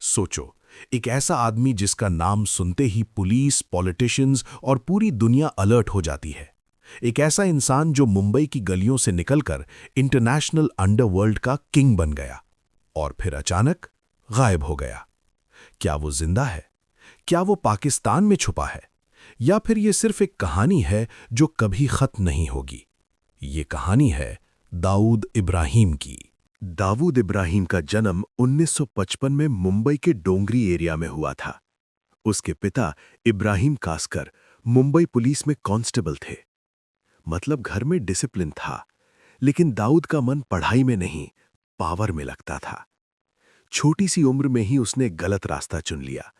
सोचो, एक ऐसा आदमी जिसका नाम सुनते ही पुलिस, पॉलिटिशियंस और पूरी दुनिया अलर्ट हो जाती है। एक ऐसा इंसान जो मुंबई की गलियों से निकलकर इंटरनेशनल अंडरवर्ल्ड का किंग बन गया और फिर अचानक गायब हो गया। क्या वो जिंदा है? क्या वो पाकिस्तान में छुपा है? या फिर ये सिर्फ एक कहानी है जो कभी खत्म नहीं होगी? ये कहानी है दाऊद इब्राहिम की। दाऊद इब्राहिम का जन्म 1955 में मुंबई के डोंगरी एरिया में हुआ था। उसके पिता इब्राहिम कास्कर मुंबई पुलिस में कांस्टेबल थे। मतलब घर में डिसिप्लिन था, लेकिन दाऊद का मन पढ़ाई में नहीं, पावर में लगता था। छोटी सी उम्र में ही उसने गलत रास्ता चुन लिया।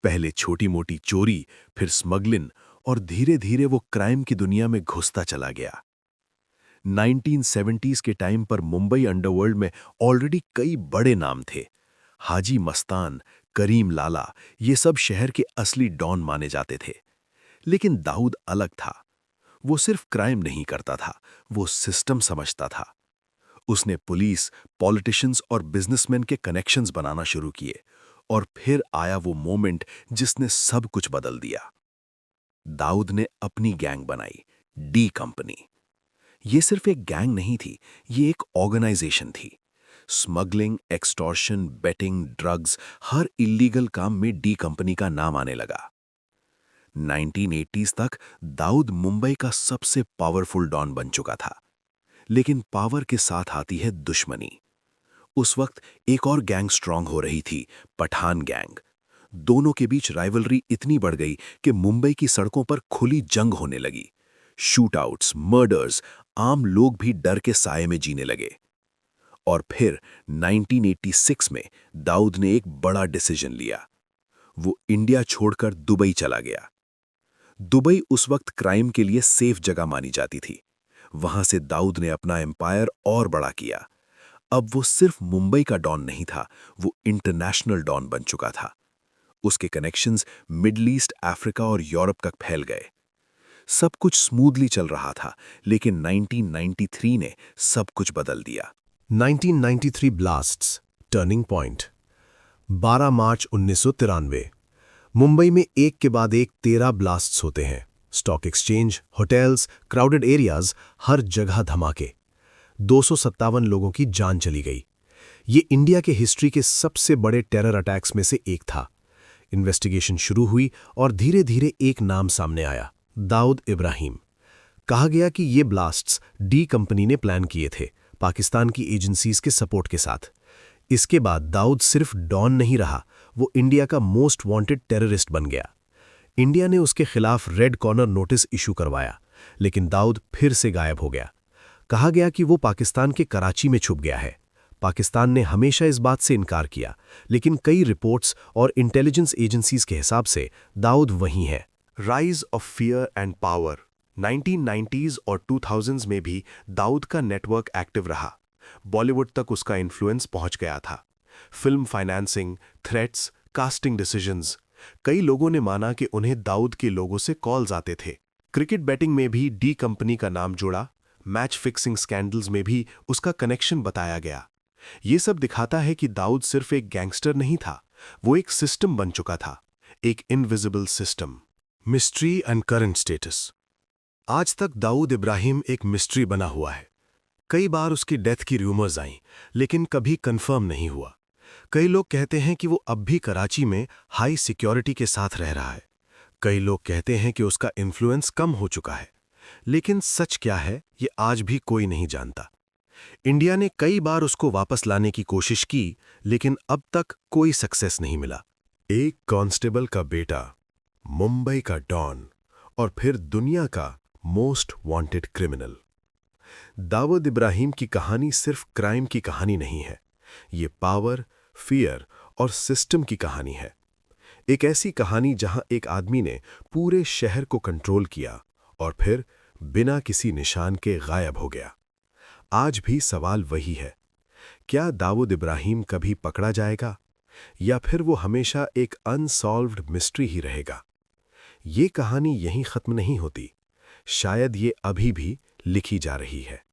पहले छोटी-मोटी चोरी, फिर स्मगलिंग और धीरे-धीरे वो क्राइम की दुनिया में घुसता चला गया। 1970s के टाइम पर मुंबई अंडरवर्ल्ड में ऑलरेडी कई बड़े नाम थे। हाजी मस्तान, करीम लाला, ये सब शहर के असली डॉन माने जाते थे। लेकिन दाऊद अलग था। वो सिर्फ क्राइम नहीं करता था, वो सिस्टम समझता था। उसने पुलिस, पॉलिटिशियंस और बिजनेसमैन के कनेक्शंस बनाना शुरू किए और फिर आया वो मोमेंट जिसने सब कुछ बदल दिया। दाऊद ने अपनी गैंग बनाई, डी कंपनी। ये सिर्फ एक गैंग नहीं थी, ये एक ऑर्गेनाइजेशन थी। स्मगलिंग, एक्सटॉर्शन, बेटिंग, ड्रग्स, हर इलीगल काम में डी कंपनी का नाम आने लगा। 1980s तक दाऊद मुंबई का सबसे पावरफुल डॉन बन चुका था। लेकिन पावर के साथ आती है दुश्मनी। उस वक्त एक और गैंग स्ट्रांग हो रही थी, पठान गैंग। दोनों के बीच राइवलरी इतनी बढ़ गई कि मुंबई की सड़कों पर खुली जंग होने लगी। शूटआउट्स, मर्डर्स, आम लोग भी डर के साए में जीने लगे। और फिर 1986 में दाऊद ने एक बड़ा डिसीजन लिया। वो इंडिया छोड़कर दुबई चला गया। दुबई उस वक्त क्राइम के लिए सेफ जगह मानी जाती थी। वहां से दाऊद ने अपना एम्पायर और बड़ा किया। अब वो सिर्फ मुंबई का डॉन नहीं था, वो इंटरनेशनल डॉन बन चुका था। उसके कनेक्शंस मिडल ईस्ट, अफ्रीका और यूरोप तक फैल गए। सब कुछ स्मूथली चल रहा था, लेकिन 1993 ने सब कुछ बदल दिया। 1993 ब्लास्ट्स, टर्निंग पॉइंट। 12 मार्च 1993। मुंबई में एक के बाद एक 13 ब्लास्ट्स होते हैं। Stock exchange, hotels, crowded areas, हर जगह धमाके। 257 लोगों की जान चली गई। ये इंडिया के हिस्ट्री के सबसे बड़े टेरर अटैक्स में से एक था। इन्वेस्टिगेशन शुरू हुई और धीरे धीरे एक नाम सामने आया, दाऊद इब्राहिम। कहा गया कि ये ब्लास्ट्स डी कंपनी ने प्लान किए थे, पाकिस्तान की एजेंसीज के सपोर्ट के साथ। इसके बाद दाऊद सिर्फ डॉन नहीं रहा, वो इंडिया का मोस्ट वांटेड टेररिस्ट बन गया। इंडिया ने उसके खिलाफ रेड कॉर्नर नोटिस इशू करवाया, लेकिन दाऊद फिर से गायब हो गया। कहा गया कि वो पाकिस्तान के कराची में छुप गया है। पाकिस्तान ने हमेशा इस बात से इनकार किया, लेकिन कई रिपोर्ट्स और इंटेलिजेंस एजेंसीज के हिसाब से दाऊद वहीं है। Rise of fear and power. 1990s और 2000s में भी दाऊद का नेटवर्क एक्टिव रहा। बॉलीवुड तक उसका इन्फ्लुएंस पहुंच गया था। Film financing, threats, casting decisions. कई लोगों ने माना कि उन्हें दाऊद के लोगों से कॉल्स आते थे। क्रिकेट बैटिंग में भी डी कंपनी का नाम जुड़ा। मैच फिक्सिंग स्कैंडल्स में भी उसका कनेक्शन बताया गया। ये सब दिखाता है कि दाऊद सिर्फ एक गैंगस्टर नहीं था, वो एक सिस्टम बन चुका था, एक invisible system. Mystery and current status. आज तक दाऊद इब्राहिम एक मिस्ट्री बना हुआ है। कई बार उसकी डेथ की रूमर्स आईं, लेकिन कभी कंफर्म नहीं हुआ। कई लोग कहते हैं कि वो अब भी कराची में हाई सिक्योरिटी के साथ रह रहा है। कई लोग कहते हैं कि उसका इन्फ्लुएंस कम हो चुका है। लेकिन सच क्या है, ये आज भी कोई नहीं जानता। इंडिया ने कई बार उसको वापस लाने की कोशिश की, लेकिन अब तक कोई सक्सेस नहीं मिला। एक कांस्टेबल का बेटा, मुंबई का डॉन और फिर दुनिया का most wanted criminal. Dawood Ibrahim की कहानी सिर्फ क्राइम की कहानी नहीं है, ये पावर, फियर और सिस्टम की कहानी है। एक ऐसी कहानी जहां एक आदमी ने पूरे शहर को कंट्रोल किया और फिर बिना किसी निशान के गायब हो गया। आज भी सवाल वही है, क्या दाऊद इब्राहिम कभी पकड़ा जाएगा या फिर वो हमेशा एक अनसॉल्व्ड मिस्ट्री ही रहेगा? ये कहानी यहीं खत्म नहीं होती, शायद ये अभी भी लिखी जा रही है।